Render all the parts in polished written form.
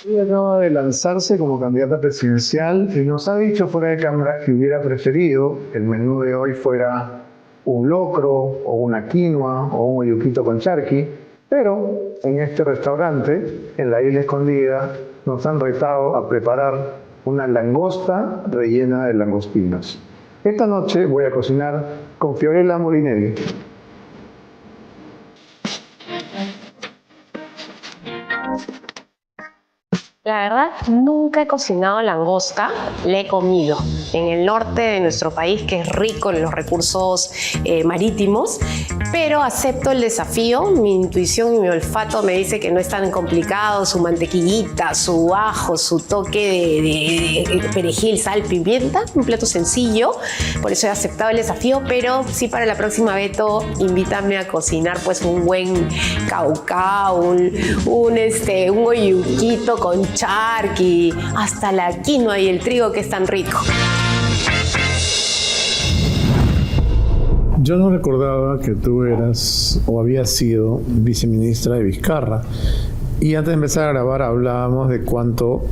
Ella acaba de lanzarse como candidata presidencial y nos ha dicho fuera de cámara que hubiera preferido que el menú de hoy fuera un locro o una quinoa o un oyuquito con charqui, pero en este restaurante, en la Isla Escondida, nos han retado a preparar una langosta rellena de langostinos. Esta noche voy a cocinar con Fiorella Molinelli. La verdad, nunca he cocinado langosta, la he comido en el norte de nuestro país, que es rico en los recursos marítimos, pero acepto el desafío. Mi intuición y mi olfato me dice que no es tan complicado, su mantequillita, su ajo, su toque de perejil, sal, pimienta, un plato sencillo, por eso he aceptado el desafío, pero sí, para la próxima, Beto, invítame a cocinar pues un buen caucao, un oyuquito con charqui, hasta la quinoa y el trigo, que es tan rico. Yo no recordaba que tú eras o habías sido viceministra de Vizcarra. Y antes de empezar a grabar hablábamos de cuánto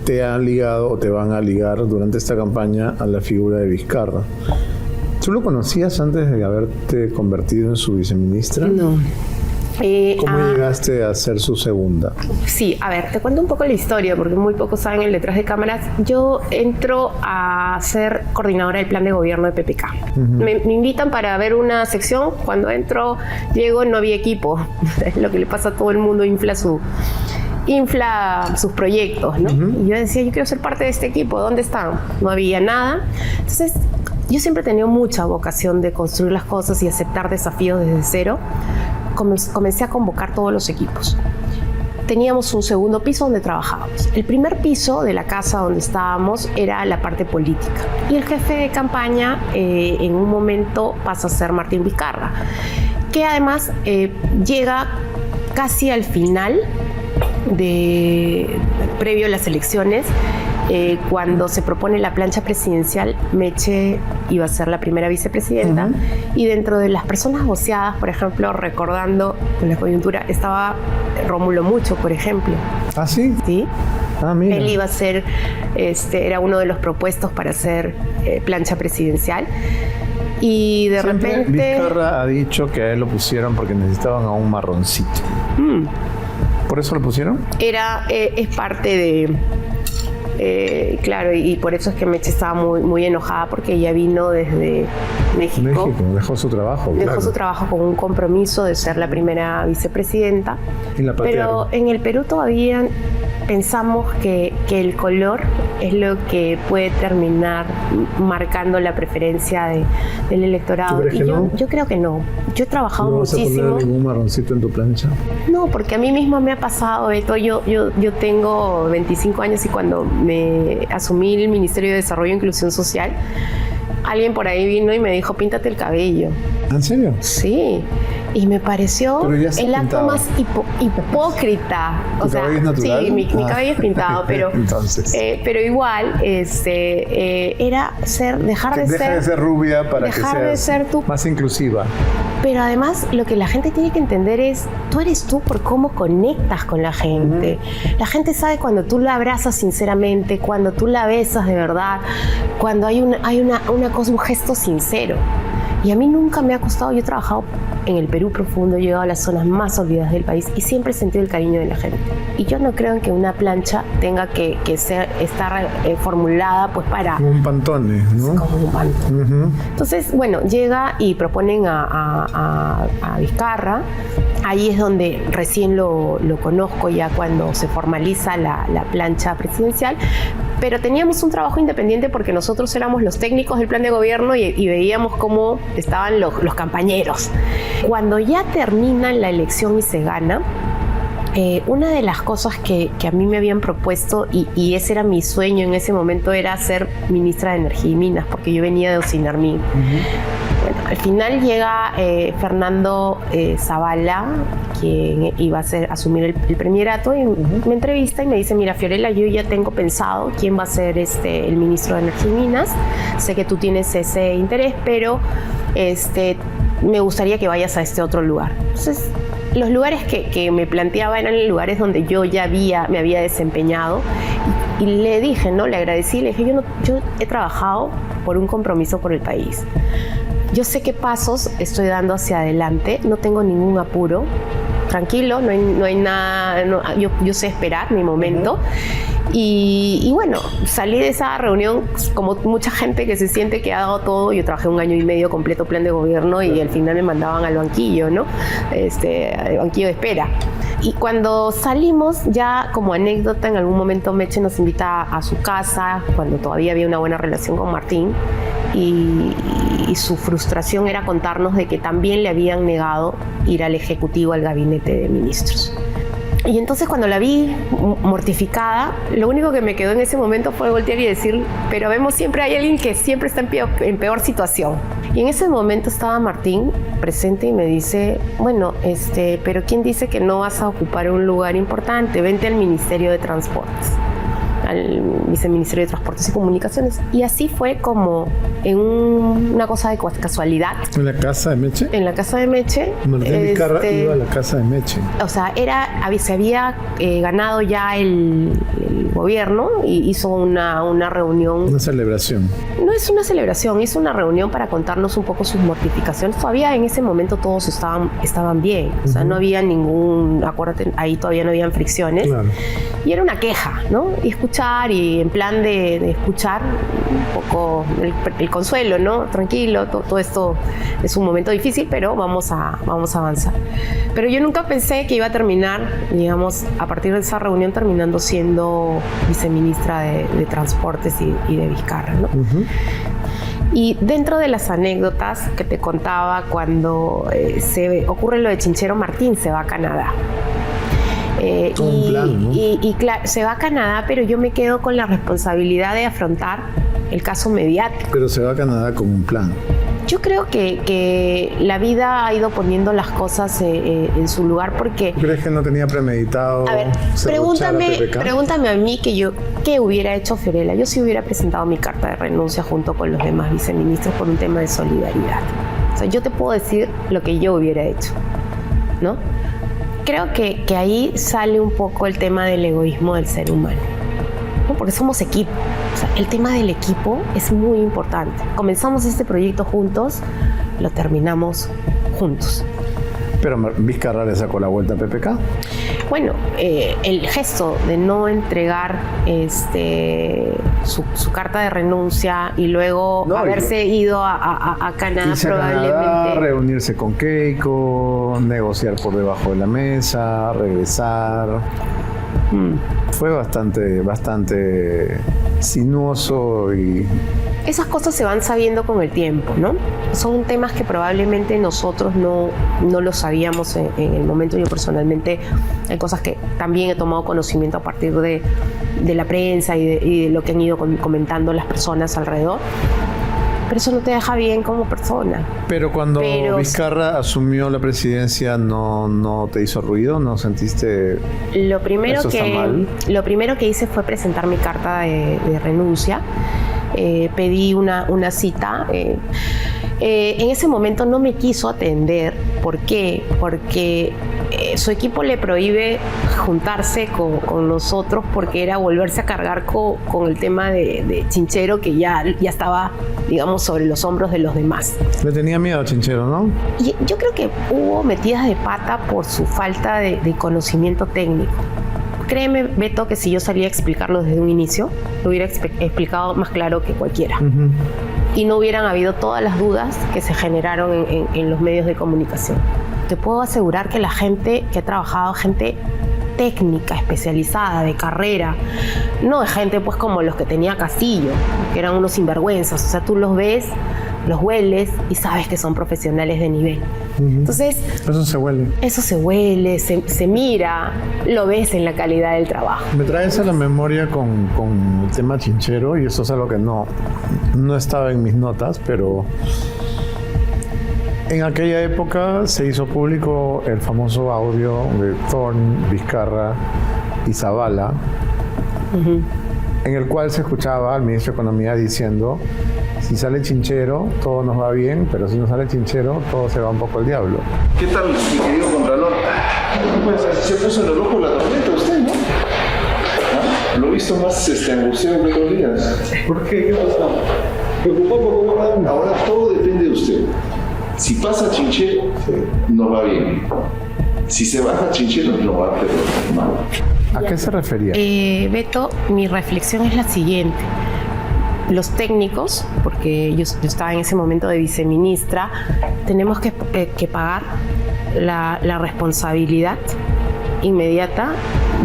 te han ligado o te van a ligar durante esta campaña a la figura de Vizcarra. ¿Tú lo conocías antes de haberte convertido en su viceministra? No. ¿Cómo llegaste a ser su segunda? Sí, a ver, te cuento un poco la historia, porque muy pocos saben el detrás de cámaras. Yo entro a ser coordinadora del plan de gobierno de PPK. Me invitan para ver una sección. Cuando llego, no había equipo. Es lo que le pasa a todo el mundo, infla sus proyectos, ¿no? Y yo decía, yo quiero ser parte de este equipo, ¿dónde están? No había nada. Entonces, yo siempre he tenido mucha vocación de construir las cosas y aceptar desafíos desde cero. Comencé a convocar todos los equipos. Teníamos un segundo piso donde trabajábamos. El primer piso de la casa donde estábamos era la parte política. Y el jefe de campaña en un momento pasa a ser Martín Vizcarra, que además llega casi al final, previo a las elecciones. Cuando se propone la plancha presidencial, Meche iba a ser la primera vicepresidenta, y dentro de las personas voceadas, por ejemplo, recordando con la coyuntura, estaba Rómulo Mucho, por ejemplo. ¿Ah, sí? Sí. Ah, mira. Él iba a ser, era uno de los propuestos para hacer plancha presidencial. Y de repente Vizcarra ha dicho que a él lo pusieron porque necesitaban a un marroncito. ¿Por eso lo pusieron? Es parte de... claro, y por eso es que Meche estaba muy, muy enojada, porque ella vino desde México. Dejó su trabajo. Dejó su trabajo con un compromiso de ser la primera vicepresidenta. Y la patearon. Pero en el Perú todavía pensamos que el color es lo que puede terminar marcando la preferencia del electorado. ¿Tú crees que no? Yo creo que no. Yo he trabajado muchísimo. ¿No vas a poner ningún marroncito en tu plancha? No, porque a mí misma me ha pasado esto. Yo tengo 25 años y cuando me asumí el Ministerio de Desarrollo e Inclusión Social, alguien por ahí vino y me dijo, píntate el cabello. ¿En serio? Sí. Y me pareció el acto pintado más hipócrita. ¿Tu cabello es natural? Sí, mi cabello es pintado, pero, pero igual era dejar de ser rubia para dejar que de seas ser tú. más inclusiva. Pero además, lo que la gente tiene que entender es, tú eres tú por cómo conectas con la gente. La gente sabe cuando tú la abrazas sinceramente, cuando tú la besas de verdad, cuando hay una cosa, un gesto sincero. Y a mí nunca me ha costado. Yo he trabajado en el Perú profundo, he llegado a las zonas más olvidadas del país y siempre he sentido el cariño de la gente. Y yo no creo en que una plancha tenga que estar formulada pues para... Como un pantone, ¿no? Como un pantone. Entonces, bueno, llega y proponen a Vizcarra. Ahí es donde recién lo conozco, ya cuando se formaliza la plancha presidencial. Pero teníamos un trabajo independiente porque nosotros éramos los técnicos del plan de gobierno y veíamos cómo estaban los campañeros. Cuando ya termina la elección y se gana, una de las cosas que a mí me habían propuesto, y ese era mi sueño en ese momento, era ser ministra de Energía y Minas, porque yo venía de Ocinarmín. Bueno, al final llega Fernando Zavala, quien iba a asumir el premierato, y me entrevista y me dice, mira, Fiorella, yo ya tengo pensado quién va a ser el ministro de Energía y Minas. Sé que tú tienes ese interés, pero me gustaría que vayas a este otro lugar. Entonces, los lugares que me planteaba eran lugares donde yo ya me había desempeñado. Y le dije, ¿no? Le agradecí, le dije, yo he trabajado por un compromiso por el país. Yo sé qué pasos estoy dando hacia adelante, no tengo ningún apuro. Tranquilo, no hay nada, yo sé esperar mi momento. Y bueno, salí de esa reunión como mucha gente que se siente que ha dado todo. Yo trabajé 1 año y medio completo plan de gobierno y al final me mandaban al banquillo, ¿no? Al banquillo de espera. Y cuando salimos, ya como anécdota, en algún momento Meche nos invita a su casa, cuando todavía había una buena relación con Martín, y su frustración era contarnos de que también le habían negado ir al Ejecutivo, al gabinete de ministros. Y entonces cuando la vi mortificada, lo único que me quedó en ese momento fue voltear y decir, pero vemos siempre hay alguien que siempre está en peor situación. Y en ese momento estaba Martín presente y me dice, bueno, pero ¿quién dice que no vas a ocupar un lugar importante? Vente al Ministerio de Transportes, al Viceministerio de Transportes y Comunicaciones. Y así fue como en una cosa de casualidad. ¿En la casa de Meche? En la casa de Meche. Martín Vizcarra iba a la casa de Meche. O sea, se había ganado ya el gobierno y hizo una reunión. Una celebración. No es una celebración, es una reunión para contarnos un poco sus mortificaciones. Todavía en ese momento todos estaban bien. O sea, no había acuérdate, ahí todavía no habían fricciones. Claro. Y era una queja, ¿no? Y escuchar, y en plan de escuchar un poco el consuelo, ¿no? Tranquilo, todo esto es un momento difícil, pero vamos a avanzar. Pero yo nunca pensé que iba a terminar, digamos, a partir de esa reunión, terminando siendo viceministra de Transportes y de Vizcarra, ¿no? Uh-huh. Y dentro de las anécdotas que te contaba, cuando ocurre lo de Chinchero, Martín se va a Canadá. Claro, se va a Canadá, pero yo me quedo con la responsabilidad de afrontar el caso mediático. Pero se va a Canadá con un plan. Yo creo que la vida ha ido poniendo las cosas en su lugar porque... ¿Crees que no tenía premeditado? A ver, pregúntame a mí qué hubiera hecho Fiorella. Yo sí hubiera presentado mi carta de renuncia junto con los demás viceministros por un tema de solidaridad. O sea, yo te puedo decir lo que yo hubiera hecho, ¿no? Creo que ahí sale un poco el tema del egoísmo del ser humano, ¿no? Porque somos equipo. O sea, el tema del equipo es muy importante. Comenzamos este proyecto juntos, lo terminamos juntos. Pero Vizcarra le sacó la vuelta a PPK. Bueno, el gesto de no entregar su carta de renuncia y luego haberse ido a Canadá probablemente. Canadá, reunirse con Keiko, negociar por debajo de la mesa, regresar. Fue bastante sinuoso y... Esas cosas se van sabiendo con el tiempo, ¿no? Son temas que probablemente nosotros no lo sabíamos en el momento. Yo personalmente hay cosas que también he tomado conocimiento a partir de la prensa y de lo que han ido comentando las personas alrededor. Pero eso no te deja bien como persona. Pero cuando Vizcarra asumió la presidencia, ¿no te hizo ruido? ¿No sentiste lo primero que hice fue presentar mi carta de renuncia. Pedí una cita. En ese momento no me quiso atender. ¿Por qué? Porque su equipo le prohíbe juntarse con nosotros porque era volverse a cargar con el tema de Chinchero, que ya estaba, digamos, sobre los hombros de los demás. Le tenía miedo a Chinchero, ¿no? Y yo creo que hubo metidas de pata por su falta de conocimiento técnico. Créeme, Beto, que si yo salía a explicarlo desde un inicio, lo hubiera explicado más claro que cualquiera. Uh-huh. Y no hubieran habido todas las dudas que se generaron en los medios de comunicación. Te puedo asegurar que la gente que ha trabajado, gente técnica, especializada, de carrera, no de gente pues como los que tenía Castillo, que eran unos sinvergüenzas. O sea, tú los ves, los hueles y sabes que son profesionales de nivel. Uh-huh. Entonces, eso se huele. Eso se huele, se mira, lo ves en la calidad del trabajo. Me traes a la memoria con el tema Chinchero, y eso es algo que no estaba en mis notas, pero en aquella época se hizo público el famoso audio de Thorne, Vizcarra y Zavala, uh-huh, en el cual se escuchaba al ministro de Economía diciendo: Si sale chinchero, todo nos va bien, pero si no sale chinchero, todo se va un poco al diablo. ¿Qué tal, mi querido Contralor? Pues se puso en el ojo la tormenta usted, ¿no? ¿Ah? Lo he visto más angustiado que otros días. ¿Por qué? ¿Qué pasa? Preocupado por cómo va. Ahora todo depende de usted. Si pasa chinchero, nos va bien. Si se baja chinchero, no va, pero mal. ¿A qué se refería? Beto, mi reflexión es la siguiente. Los técnicos, porque yo estaba en ese momento de viceministra, tenemos que pagar la responsabilidad inmediata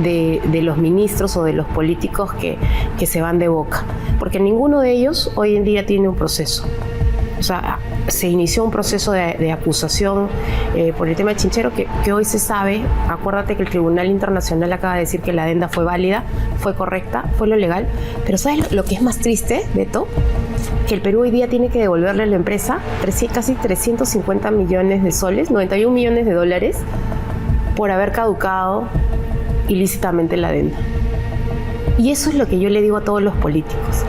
de los ministros o de los políticos que se van de boca, porque ninguno de ellos hoy en día tiene un proceso. O sea, se inició un proceso de acusación por el tema de Chinchero que hoy se sabe. Acuérdate que el Tribunal Internacional acaba de decir que la adenda fue válida, fue correcta, fue lo legal. Pero ¿sabes lo que es más triste, Beto? Que el Perú hoy día tiene que devolverle a la empresa casi 350 millones de soles, 91 millones de dólares, por haber caducado ilícitamente la adenda. Y eso es lo que yo le digo a todos los políticos.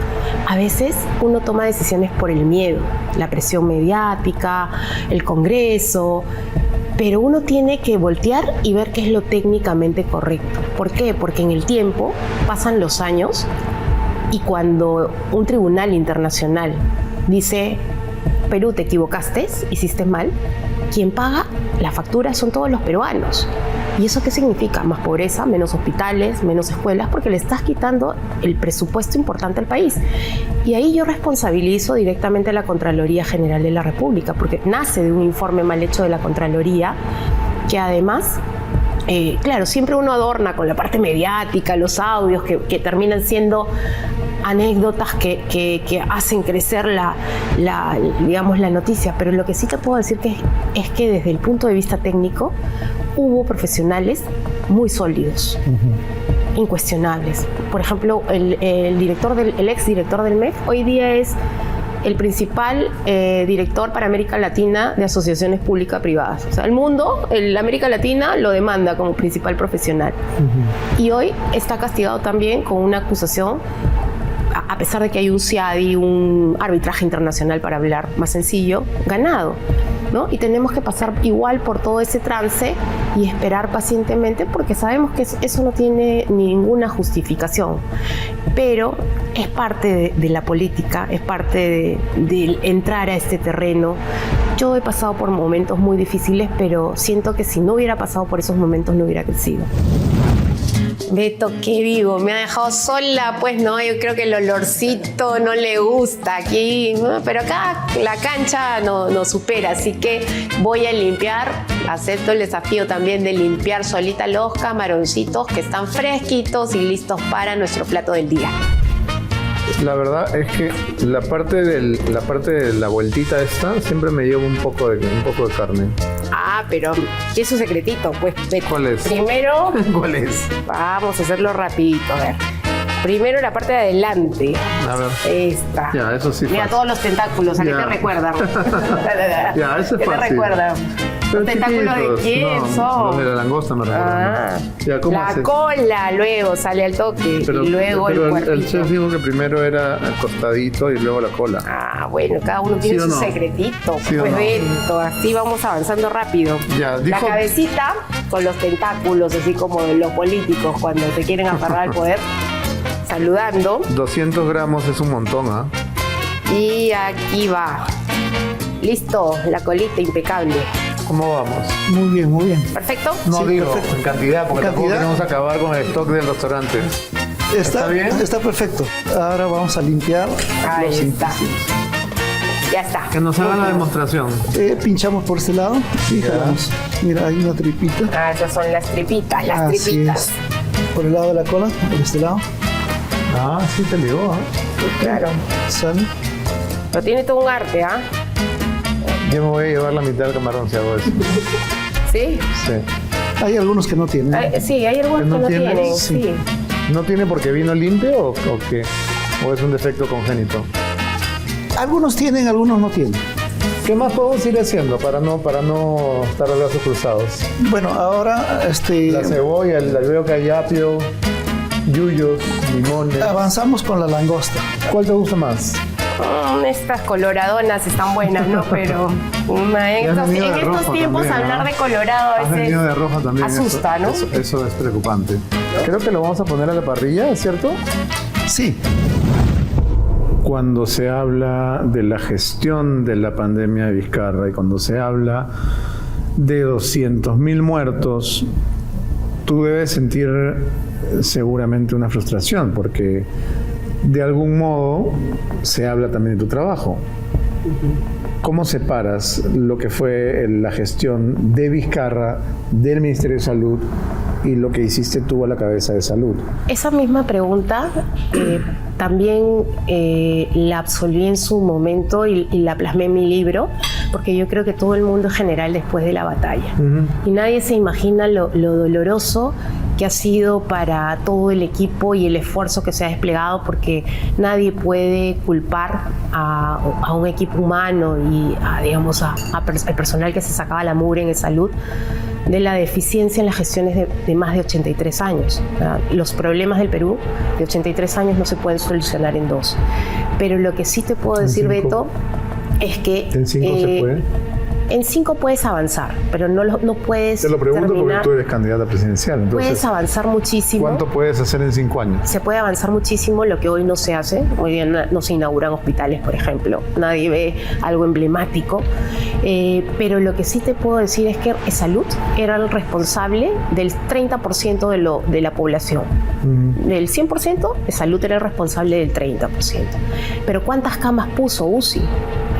A veces uno toma decisiones por el miedo, la presión mediática, el Congreso, pero uno tiene que voltear y ver qué es lo técnicamente correcto. ¿Por qué? Porque en el tiempo pasan los años y cuando un tribunal internacional dice, Perú, te equivocaste, hiciste mal, quien paga la factura son todos los peruanos. ¿Y eso qué significa? Más pobreza, menos hospitales, menos escuelas, porque le estás quitando el presupuesto importante al país. Y ahí yo responsabilizo directamente a la Contraloría General de la República, porque nace de un informe mal hecho de la Contraloría, que además, claro, siempre uno adorna con la parte mediática, los audios que terminan siendo anécdotas que hacen crecer digamos, la noticia, pero lo que sí te puedo decir es que desde el punto de vista técnico hubo profesionales muy sólidos, incuestionables. Por ejemplo, el exdirector del MEF hoy día es el principal director para América Latina de asociaciones público-privadas. O sea, el mundo, la América Latina lo demanda como principal profesional. Y hoy está castigado también con una acusación, a pesar de que hay un CIADI, un arbitraje internacional para hablar más sencillo, ganado, ¿no? Y tenemos que pasar igual por todo ese trance y esperar pacientemente porque sabemos que eso no tiene ninguna justificación. Pero es parte de la política, es parte de entrar a este terreno. Yo he pasado por momentos muy difíciles, pero siento que si no hubiera pasado por esos momentos no hubiera crecido. Beto, qué vivo, me ha dejado sola, pues no, yo creo que el olorcito no le gusta aquí, ¿no? Pero acá la cancha nos supera, así que voy a limpiar, acepto el desafío también de limpiar solita los camaroncitos que están fresquitos y listos para nuestro plato del día. La verdad es que la parte de la vueltita esta siempre me lleva un poco de carne. Ah, pero ¿qué es su secretito? Pues Beto. ¿Cuál es? Primero, ¿Cuál es? vamos a hacerlo rapidito, a ver. Primero la parte de adelante. A ver. Esta. Ya, eso sí. Mira fácil. todos los tentáculos, ¿a qué Ya. te recuerda? Ya, eso es ¿Qué fácil. te recuerda? Pero ¿Los tentáculos chiquitos. de quién No, son? los de la langosta me recuerdan. Ah, Ya, ¿cómo la haces? cola luego sale al toque y luego el el cuerpito. chef dijo que primero era el costadito y luego la cola. Ah, bueno, cada uno tiene ¿Sí o su no? secretito. ¿Sí o Pues no? Beto, así vamos avanzando rápido. Ya, La dijo- cabecita con los tentáculos, así como los políticos cuando se quieren aferrar al poder, saludando. 200 gramos es un montón, ¿ah? Y aquí va. Listo, la colita impecable. ¿Cómo vamos? Muy bien, muy bien. ¿Perfecto? No Sí, digo perfecto. en cantidad, porque tampoco ¿Cantidad? queremos acabar con el stock del restaurante. ¿Está bien? Está perfecto. Ahora vamos a limpiar Ahí los está. intestinos. Ya está. Que nos hagan la demostración. Pinchamos por este lado y Ya. jalamos. Mira, hay una tripita. Ah, esas son las tripitas, las Así tripitas. es. Por el lado de la cola, por este lado. Ah, sí te ligó, ¿ah? Claro. Sale. Pero tiene todo un arte, ¿ah? Yo me voy a llevar la mitad del camarón si hago eso. ¿Sí? Sí. Hay algunos que no tienen. Sí, hay algunos ¿Que no que no tienen? tienen. Sí. Sí. ¿No tiene porque vino limpio o qué? ¿O es un defecto congénito? Algunos tienen, algunos no tienen. ¿Qué más podemos ir haciendo para no estar de brazos cruzados? Bueno, ahora La cebolla, el veo que hay apio, yuyos, limones. avanzamos con la langosta. ¿Cuál te gusta más? Estas coloradonas están buenas, ¿no? Pero en estos tiempos también, hablar ¿no? de colorado a Has veces venido de rojo también. asusta, ¿no? Eso es preocupante. Creo que lo vamos a poner a la parrilla, ¿cierto? Sí. Cuando se habla de la gestión de la pandemia de Vizcarra y cuando se habla de 200.000 muertos, tú debes sentir seguramente una frustración porque de algún modo se habla también de tu trabajo. ¿Cómo separas lo que fue la gestión de Vizcarra, del Ministerio de Salud y lo que hiciste tú a la cabeza de salud? Esa misma pregunta también la absolví en su momento y la plasmé en mi libro, porque yo creo que todo el mundo es general después de la batalla. Y nadie se imagina lo doloroso que ha sido para todo el equipo y el esfuerzo que se ha desplegado, porque nadie puede culpar a un equipo humano y al personal que se sacaba la mugre en salud de la deficiencia en las gestiones de más de 83 años. Los problemas del Perú de 83 años no se pueden solucionar en 2. Pero lo que sí te puedo decir, Beto, es que ¿En 5 se puede? En 5 puedes avanzar, pero no puedes Te lo pregunto terminar. porque tú eres candidata presidencial. Entonces, Puedes avanzar muchísimo. ¿cuánto puedes hacer en 5 años? Se puede avanzar muchísimo, lo que hoy no se hace. Hoy día no se inauguran hospitales, por ejemplo. Nadie ve algo emblemático. Pero lo que sí te puedo decir es que Salud era el responsable del 30% de la población. Del 100%, Salud era el responsable del 30%. Pero ¿cuántas camas puso UCI?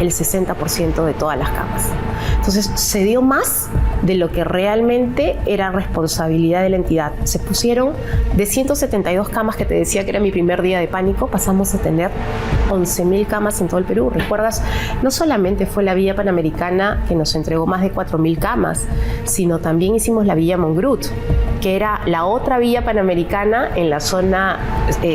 El 60% de todas las camas. Entonces se dio más de lo que realmente era responsabilidad de la entidad. Se pusieron de 172 camas que te decía que era mi primer día de pánico, pasamos a tener 11.000 camas en todo el Perú. ¿Recuerdas? No solamente fue la Villa Panamericana que nos entregó más de 4.000 camas, sino también hicimos la Villa Mongrut, que era la otra Villa Panamericana en la zona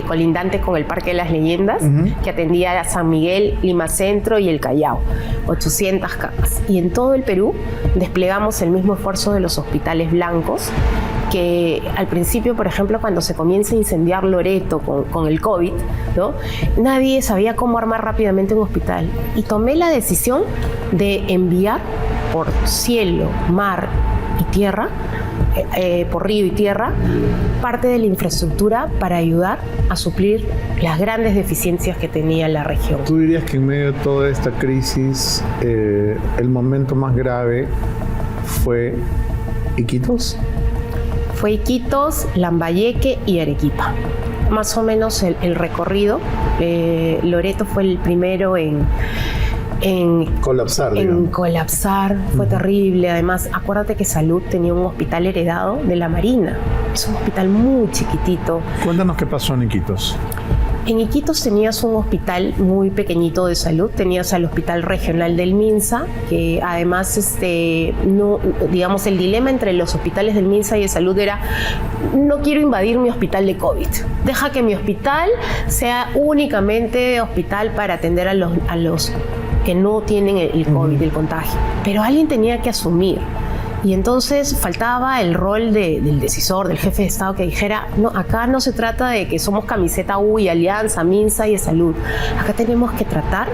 colindante con el Parque de las Leyendas, que atendía a San Miguel, Lima Centro y el Callao. 800 camas. Y en todo el Perú desplegamos el mismo esfuerzo de los hospitales blancos, que al principio, por ejemplo, cuando se comienza a incendiar Loreto con el COVID, ¿no? Nadie sabía cómo armar rápidamente un hospital. Y tomé la decisión de enviar por cielo, mar y tierra, por río y tierra, parte de la infraestructura para ayudar a suplir las grandes deficiencias que tenía la región. ¿Tú dirías que en medio de toda esta crisis el momento más grave fue Iquitos? Fue Iquitos, Lambayeque y Arequipa. Más o menos el recorrido. Loreto fue el primero en colapsar, fue terrible. Además, acuérdate que Salud tenía un hospital heredado de la Marina. Es un hospital muy chiquitito. Cuéntanos qué pasó en Iquitos. En Iquitos tenías un hospital muy pequeñito de salud, tenías al Hospital Regional del Minsa, que además, digamos, el dilema entre los hospitales del Minsa y de salud era: no quiero invadir mi hospital de COVID, deja que mi hospital sea únicamente hospital para atender a los que no tienen el COVID, el contagio. Pero alguien tenía que asumir. Y entonces faltaba el rol del decisor, del jefe de Estado, que dijera: no, acá no se trata de que somos camiseta U y Alianza, Minsa y de Salud. Acá tenemos que tratar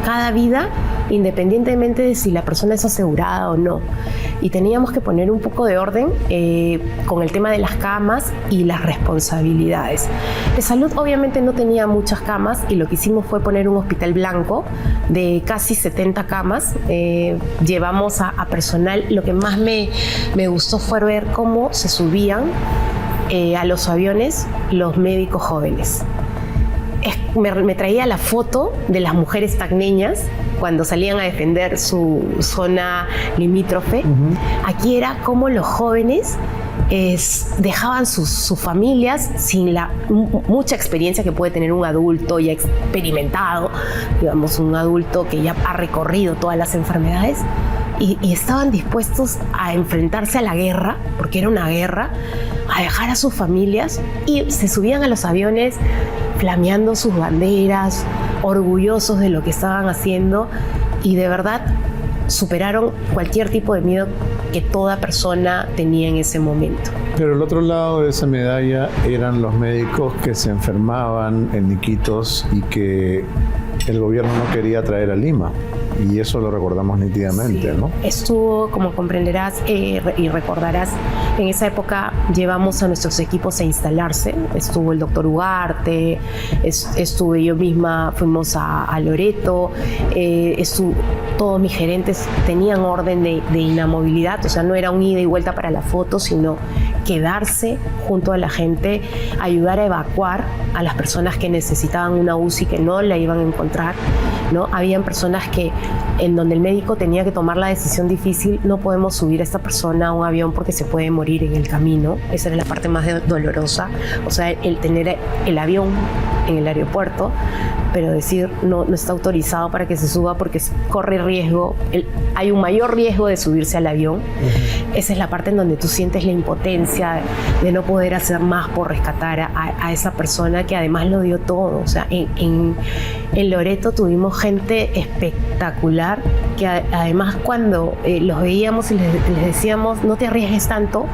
cada vida independientemente de si la persona es asegurada o no. Y teníamos que poner un poco de orden con el tema de las camas y las responsabilidades. De Salud obviamente no tenía muchas camas y lo que hicimos fue poner un hospital blanco de casi 70 camas. Llevamos a personal. Lo que más me gustó fue ver cómo se subían a los aviones los médicos jóvenes. Me traía la foto de las mujeres tacneñas cuando salían a defender su zona limítrofe. Aquí era como los jóvenes dejaban sus familias sin la mucha experiencia que puede tener un adulto ya experimentado, digamos, un adulto que ya ha recorrido todas las enfermedades, y estaban dispuestos a enfrentarse a la guerra, porque era una guerra, a dejar a sus familias, y se subían a los aviones flameando sus banderas, orgullosos de lo que estaban haciendo, y de verdad superaron cualquier tipo de miedo que toda persona tenía en ese momento. Pero el otro lado de esa medalla eran los médicos que se enfermaban en Iquitos y que el gobierno no quería traer a Lima. Y eso lo recordamos nítidamente, sí, ¿no? Estuvo, como comprenderás y recordarás, en esa época llevamos a nuestros equipos a instalarse. Estuvo el doctor Ugarte, estuve yo misma, fuimos a Loreto, todos mis gerentes tenían orden de inamovilidad, o sea, no era un ida y vuelta para la foto, sino quedarse junto a la gente, ayudar a evacuar a las personas que necesitaban una UCI que no la iban a encontrar, ¿no? Habían personas en donde el médico tenía que tomar la decisión difícil: no podemos subir a esta persona a un avión porque se puede morir en el camino. Esa era la parte más dolorosa, o sea, el tener el avión en el aeropuerto, pero decir no está autorizado para que se suba porque corre riesgo, hay un mayor riesgo de subirse al avión. Esa es la parte en donde tú sientes la impotencia de no poder hacer más por rescatar a esa persona que además lo dio todo. O sea, en Loreto tuvimos gente espectacular que además cuando los veíamos y les decíamos: no te arriesgues tanto,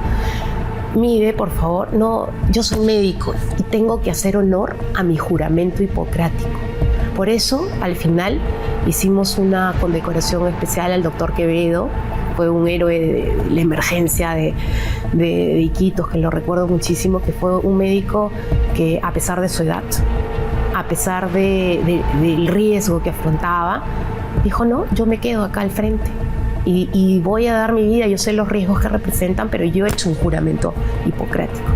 mire, por favor, no, yo soy médico y tengo que hacer honor a mi juramento hipocrático. Por eso, al final, hicimos una condecoración especial al doctor Quevedo. Fue un héroe de la emergencia de Iquitos, que lo recuerdo muchísimo, que fue un médico que, a pesar de su edad, a pesar del riesgo que afrontaba, dijo: no, yo me quedo acá al frente. Y voy a dar mi vida, yo sé los riesgos que representan, pero yo he hecho un juramento hipocrático.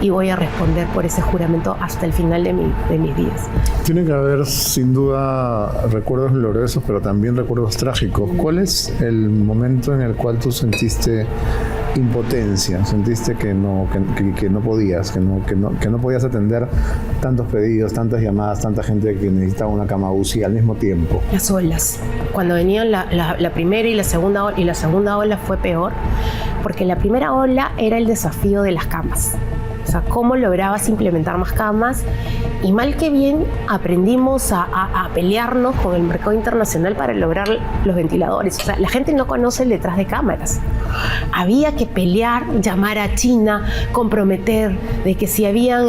Y voy a responder por ese juramento hasta el final de mis días. Tiene que haber, sin duda, recuerdos gloriosos, pero también recuerdos trágicos. ¿Cuál es el momento en el cual tú sentiste impotencia? ¿Sentiste que no podías, que no podías atender tantos pedidos, tantas llamadas, tanta gente que necesitaba una cama UCI al mismo tiempo? Las olas. Cuando venían la primera y la segunda ola fue peor, porque la primera ola era el desafío de las camas. O sea, cómo lograbas implementar más camas, y mal que bien aprendimos a pelearnos con el mercado internacional para lograr los ventiladores. O sea, la gente no conoce el detrás de cámaras. Había que pelear, llamar a China, comprometer de que si habían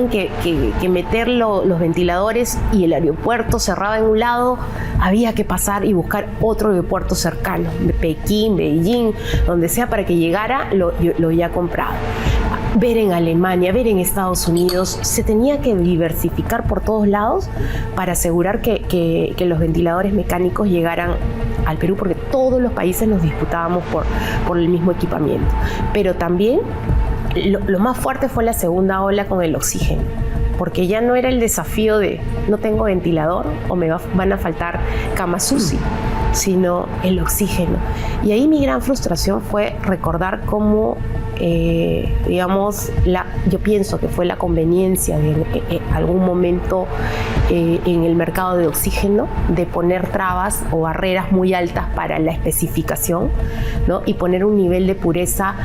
que meter los ventiladores y el aeropuerto cerraba en un lado, había que pasar y buscar otro aeropuerto cercano, de Pekín, Beijing, donde sea, para que llegara lo ya comprado. Ver en Alemania, ver en Estados Unidos, se tenía que diversificar por todos lados para asegurar que los ventiladores mecánicos llegaran al Perú, porque todos los países nos disputábamos por el mismo equipamiento. Pero también lo más fuerte fue la segunda ola con el oxígeno, porque ya no era el desafío de no tengo ventilador o me van a faltar camas UCI, sino el oxígeno. Y ahí mi gran frustración fue recordar cómo yo pienso que fue la conveniencia de algún momento en el mercado de oxígeno de poner trabas o barreras muy altas para la especificación, ¿no? Y poner un nivel de pureza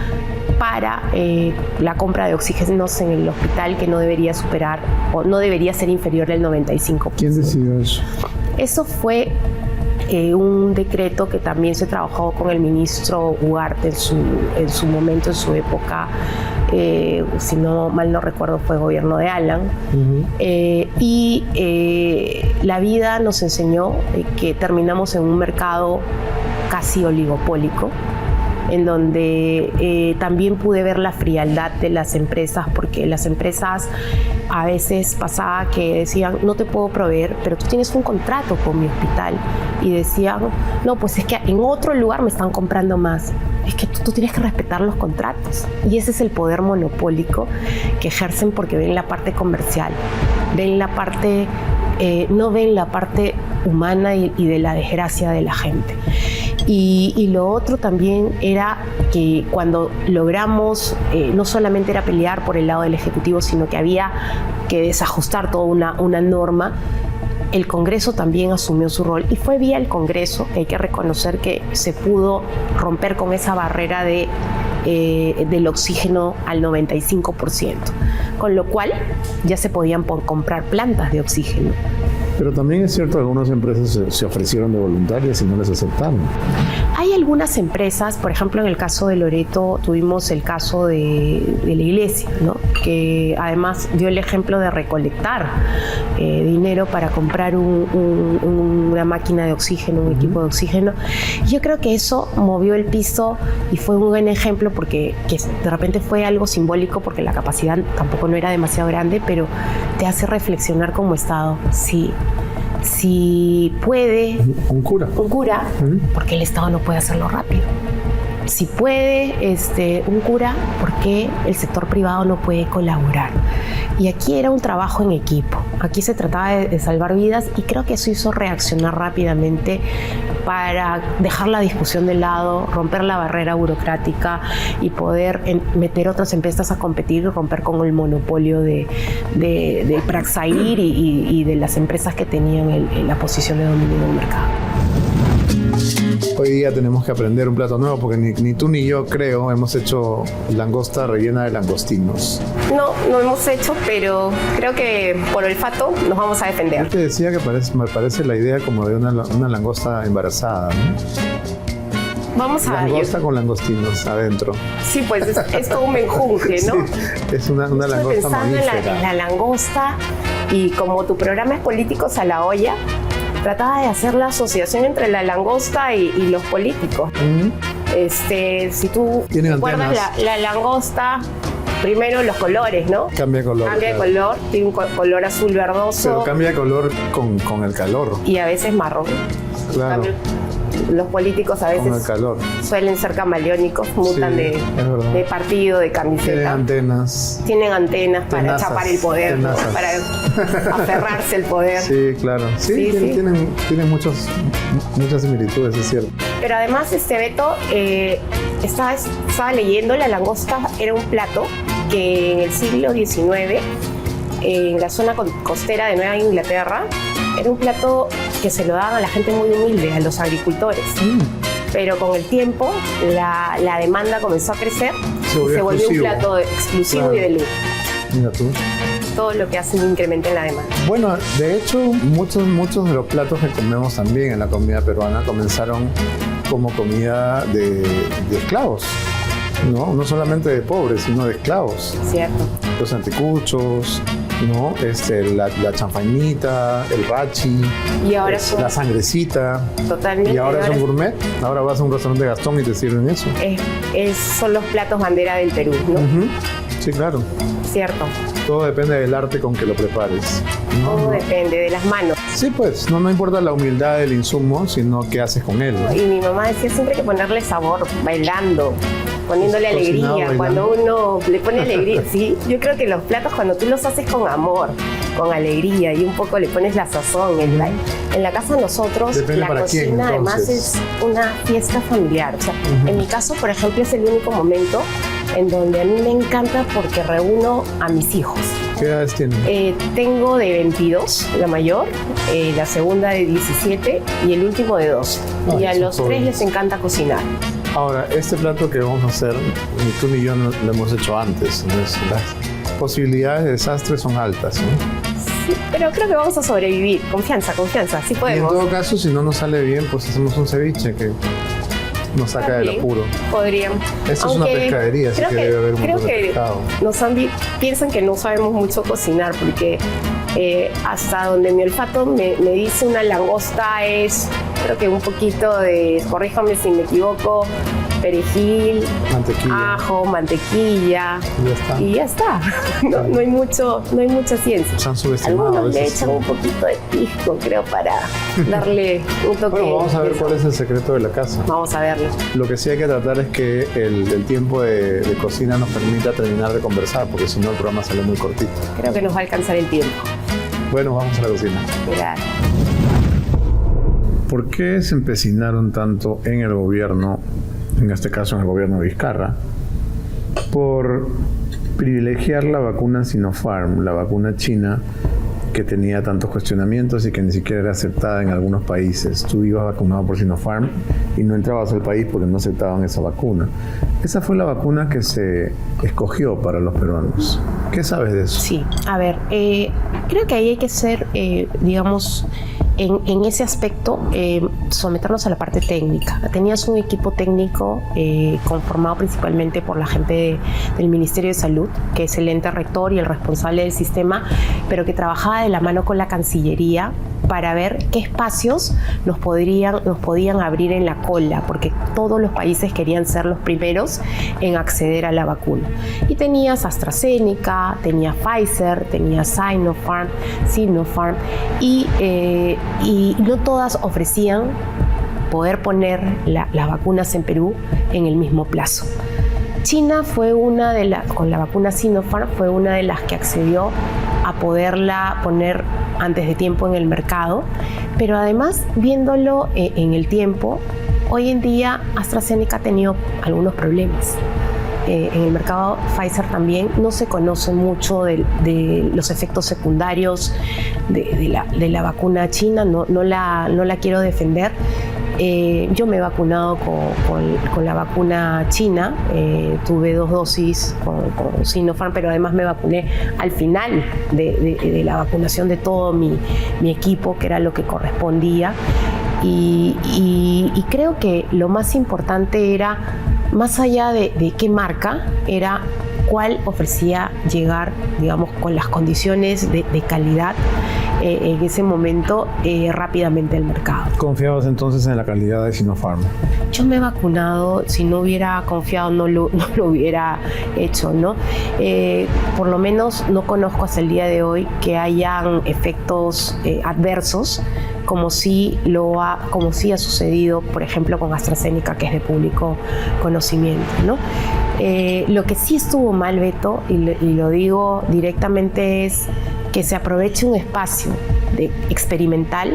para la compra de oxígenos en el hospital que no debería superar o no debería ser inferior al 95%. ¿Quién decidió eso? Eso fue un decreto que también se trabajó con el ministro Ugarte en su momento, en su época, si no mal no recuerdo fue gobierno de Alan. La vida nos enseñó que terminamos en un mercado casi oligopólico, en donde también pude ver la frialdad de las empresas, porque las empresas a veces pasaba que decían no te puedo proveer, pero tú tienes un contrato con mi hospital, y decían no, pues es que en otro lugar me están comprando más. Es que tú tienes que respetar los contratos, y ese es el poder monopólico que ejercen, porque ven la parte comercial, ven la parte, no ven la parte humana y de la desgracia de la gente. Y lo otro también era que cuando logramos, no solamente era pelear por el lado del Ejecutivo, sino que había que desajustar toda una norma. El Congreso también asumió su rol, y fue vía el Congreso que hay que reconocer que se pudo romper con esa barrera del oxígeno al 95%, con lo cual ya se podían comprar plantas de oxígeno. Pero también es cierto que algunas empresas se ofrecieron de voluntarias y no les aceptaron. Hay hay algunas empresas, por ejemplo, en el caso de Loreto tuvimos el caso de la iglesia, ¿no? Que además dio el ejemplo de recolectar dinero para comprar una máquina de oxígeno, un equipo de oxígeno. Yo creo que eso movió el piso y fue un buen ejemplo porque que de repente fue algo simbólico porque la capacidad tampoco no era demasiado grande, pero te hace reflexionar como Estado. Si puede Un cura. porque el Estado no puede hacerlo rápido. Si puede un cura, ¿por qué el sector privado no puede colaborar? Y aquí era un trabajo en equipo. Aquí se trataba de salvar vidas y creo que eso hizo reaccionar rápidamente para dejar la discusión de lado, romper la barrera burocrática y poder meter otras empresas a competir y romper con el monopolio de Praxair y de las empresas que tenían la posición de dominio del mercado. Hoy día tenemos que aprender un plato nuevo porque ni tú ni yo, creo, hemos hecho langosta rellena de langostinos. No hemos hecho, pero creo que por olfato nos vamos a defender. Yo te decía que me parece la idea como de una langosta embarazada, ¿no? Vamos a... Langosta con langostinos adentro. Sí, pues es todo un menjunje, ¿no? Sí, es una langosta pensando mamífera. en la langosta y como tu programa es Políticos a la Olla, trataba de hacer la asociación entre la langosta y los políticos. Si tú recuerdas la langosta, primero los colores, ¿no? Cambia de color. Cambia de color, tiene un color azul verdoso. Pero cambia de color con el calor. Y a veces marrón. Claro. Los políticos a veces con el calor. suelen ser camaleónicos, mutan de partido, de camiseta. Tienen antenas para tenazas, chapar el poder, ¿no? Para aferrarse el poder. Sí, claro. Sí. Tienen muchas similitudes, es cierto. Pero además, Beto, estaba leyendo, la langosta era un plato que en el siglo XIX, en la zona costera de Nueva Inglaterra, era un plato que se lo daban a la gente muy humilde, a los agricultores. Pero con el tiempo la demanda comenzó a crecer y se volvió un plato exclusivo y de lujo. Mira tú. Todo lo que hace un incremento en la demanda. Bueno, de hecho, muchos de los platos que comemos también en la comida peruana comenzaron como comida de esclavos. No solamente de pobres, sino de esclavos. Cierto. Los anticuchos, ¿no? La chanfainita, el rachi, y ahora la sangrecita. Totalmente. Y ahora es un gourmet. Ahora vas a un restaurante de Gastón y te sirven eso. Son los platos bandera del Perú, ¿no? Sí, claro. Cierto. Todo depende del arte con que lo prepares. Todo depende de las manos. Sí, pues, no importa la humildad del insumo, sino qué haces con él. Y mi mamá decía siempre que ponerle sabor, bailando, poniéndole alegría. Cuando uno le pone alegría, sí, yo creo que los platos cuando tú los haces con amor, con alegría y un poco le pones la sazón. En la casa de nosotros, depende la cocina además es una fiesta familiar. O sea, en mi caso, por ejemplo, es el único momento en donde a mí me encanta porque reúno a mis hijos. ¿Qué edades tienen? Tengo de 22, la mayor, la segunda de 17 y el último de 12. Y a los tres les encanta cocinar. Ahora, este plato que vamos a hacer, ni tú ni yo no lo hemos hecho antes. Entonces, las posibilidades de desastre son altas, ¿no? Sí, pero creo que vamos a sobrevivir. Confianza, sí podemos. Y en todo caso, si no nos sale bien, pues hacemos un ceviche que nos saca del apuro. Podríamos. Esto es una pescadería, así que debe haber un montón de pescado. Piensan que no sabemos mucho cocinar, porque hasta donde mi olfato me dice una langosta es, creo que un poquito de, corríjame si me equivoco, perejil, ajo, mantequilla y ya está. No hay mucha ciencia. Se han subestimado. Algunos le echan un poquito de pisco, creo, para darle un toque. Bueno, vamos a ver cuál es el secreto de la casa. Vamos a verlo. Lo que sí hay que tratar es que el tiempo de cocina nos permita terminar de conversar, porque si no el programa sale muy cortito. Creo que nos va a alcanzar el tiempo. Bueno, vamos a la cocina. Gracias. ¿Por qué se empecinaron tanto en el gobierno, en este caso en el gobierno de Vizcarra, por privilegiar la vacuna Sinopharm, la vacuna china que tenía tantos cuestionamientos y que ni siquiera era aceptada en algunos países? Tú ibas vacunado por Sinopharm y no entrabas al país porque no aceptaban esa vacuna. Esa fue la vacuna que se escogió para los peruanos. ¿Qué sabes de eso? Sí, a ver, creo que ahí hay que ser, en ese aspecto, someternos a la parte técnica. Tenías un equipo técnico conformado principalmente por la gente del Ministerio de Salud, que es el ente rector y el responsable del sistema, pero que trabajaba de la mano con la Cancillería para ver qué espacios nos podían abrir en la cola, porque todos los países querían ser los primeros en acceder a la vacuna. Y tenías AstraZeneca, tenía Pfizer, tenía Sinopharm, y no todas ofrecían poder poner las vacunas en Perú en el mismo plazo. China fue con la vacuna Sinopharm, fue una de las que accedió a poderla poner antes de tiempo en el mercado, pero además, viéndolo en el tiempo, hoy en día AstraZeneca ha tenido algunos problemas. En el mercado Pfizer también no se conoce mucho de los efectos secundarios de la vacuna china, no la quiero defender. Yo me he vacunado con la vacuna china, tuve 2 dosis con Sinopharm, pero además me vacuné al final de la vacunación de todo mi equipo, que era lo que correspondía. Y creo que lo más importante era, más allá de qué marca, era cuál ofrecía llegar, digamos, con las condiciones de calidad en ese momento rápidamente al mercado. ¿Confiabas entonces en la calidad de Sinopharm? Yo me he vacunado, si no hubiera confiado no lo hubiera hecho, ¿no? Por lo menos no conozco hasta el día de hoy que hayan efectos adversos, como sí ha sucedido, por ejemplo, con AstraZeneca, que es de público conocimiento, ¿no? Lo que sí estuvo mal, Beto, y lo digo directamente, es que se aproveche un espacio experimental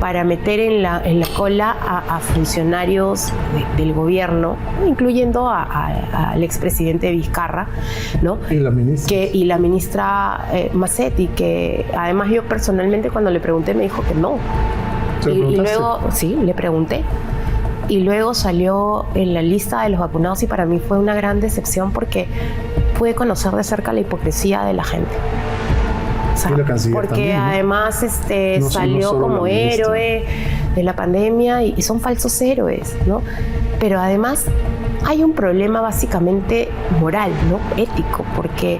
para meter en la cola a funcionarios del gobierno, incluyendo al expresidente Vizcarra, ¿no? Y la ministra Massetti, que además yo personalmente cuando le pregunté me dijo que no. Y luego, sí, le pregunté. Y luego salió en la lista de los vacunados y para mí fue una gran decepción porque pude conocer de cerca la hipocresía de la gente. O sea, porque también, ¿no? Además salió como héroe de la pandemia y son falsos héroes, ¿no? Pero además hay un problema básicamente moral, ¿no? Ético, porque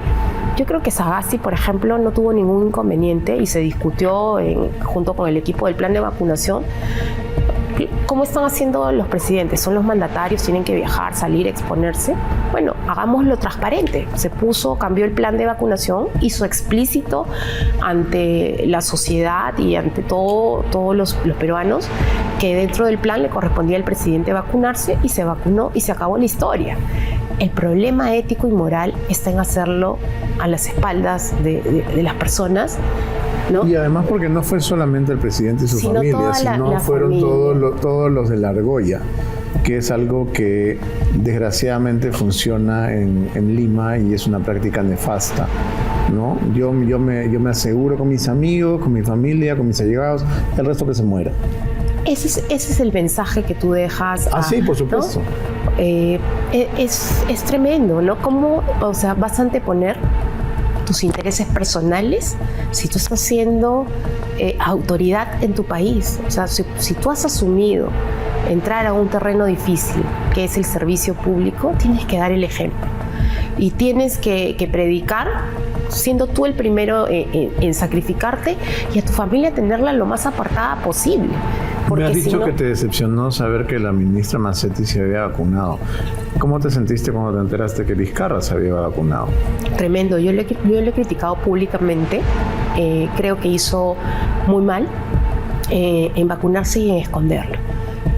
yo creo que Sagasti, por ejemplo, no tuvo ningún inconveniente y se discutió junto con el equipo del plan de vacunación. ¿Cómo están haciendo los presidentes? Son los mandatarios, tienen que viajar, salir, exponerse. Bueno, hagámoslo transparente. Cambió el plan de vacunación, hizo explícito ante la sociedad y ante todos los peruanos que dentro del plan le correspondía al presidente vacunarse y se vacunó y se acabó la historia. El problema ético y moral está en hacerlo a las espaldas de las personas, ¿no? Y además porque no fue solamente el presidente y su familia, sino fueron todos los de la argolla, que es algo que desgraciadamente funciona en Lima y es una práctica nefasta, ¿no? Yo me aseguro con mis amigos, con mi familia, con mis allegados, el resto que se muera. Ese es el mensaje que tú dejas. Sí, por supuesto. ¿No? Es tremendo, ¿no? ¿Cómo, vas a anteponer tus intereses personales si tú estás siendo autoridad en tu país? O sea, si tú has asumido entrar a un terreno difícil, que es el servicio público, tienes que dar el ejemplo. Y tienes que predicar, siendo tú el primero en sacrificarte y a tu familia tenerla lo más apartada posible. Me has dicho que te decepcionó saber que la ministra Massetti se había vacunado. ¿Cómo te sentiste cuando te enteraste que Vizcarra se había vacunado? Tremendo. Yo lo he criticado públicamente. Creo que hizo muy mal en vacunarse y en esconderlo.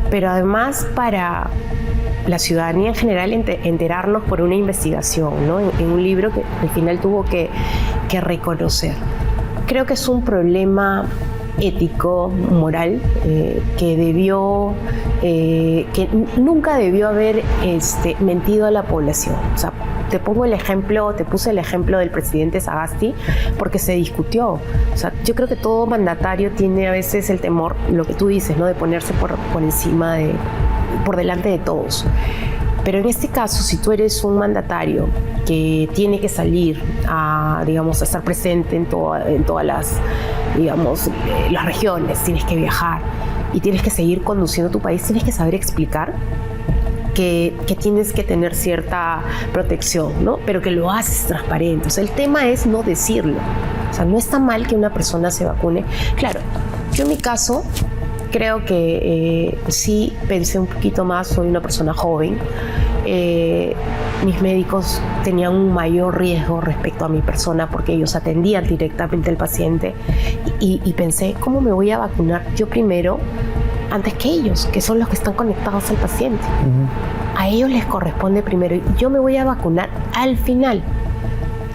Pero además para la ciudadanía en general enterarnos por una investigación, ¿no? En un libro que al final tuvo que reconocer. Creo que es un problema ético, moral, que nunca debió haber mentido a la población. O sea, te puse el ejemplo del presidente Sagasti porque se discutió. O sea, yo creo que todo mandatario tiene a veces el temor, lo que tú dices, ¿no? De ponerse por encima por delante de todos. Pero en este caso, si tú eres un mandatario que tiene que salir a estar presente en todas digamos, las regiones, tienes que viajar y tienes que seguir conduciendo tu país, tienes que saber explicar que tienes que tener cierta protección, ¿no? Pero que lo haces transparente. O sea, el tema es no decirlo. O sea, no está mal que una persona se vacune. Claro, yo en mi caso creo que sí pensé un poquito más, soy una persona joven. Mis médicos tenían un mayor riesgo respecto a mi persona porque ellos atendían directamente al paciente y pensé, ¿cómo me voy a vacunar yo primero antes que ellos, que son los que están conectados al paciente? A ellos les corresponde primero y yo me voy a vacunar al final.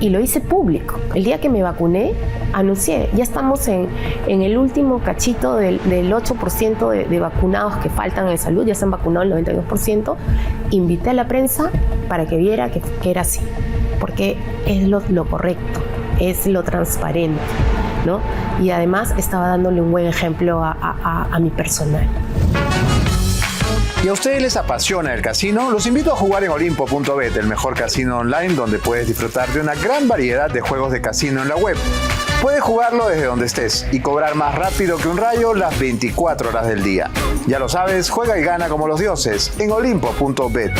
Y lo hice público. El día que me vacuné, anuncié, ya estamos en el último cachito del 8% de vacunados que faltan en salud, ya se han vacunado el 92%. Invité a la prensa para que viera que era así, porque es lo correcto, es lo transparente, ¿no? Y además estaba dándole un buen ejemplo a mi personal. ¿Y a ustedes les apasiona el casino? Los invito a jugar en Olimpo.bet, el mejor casino online donde puedes disfrutar de una gran variedad de juegos de casino en la web. Puedes jugarlo desde donde estés y cobrar más rápido que un rayo las 24 horas del día. Ya lo sabes, juega y gana como los dioses en Olimpo.bet.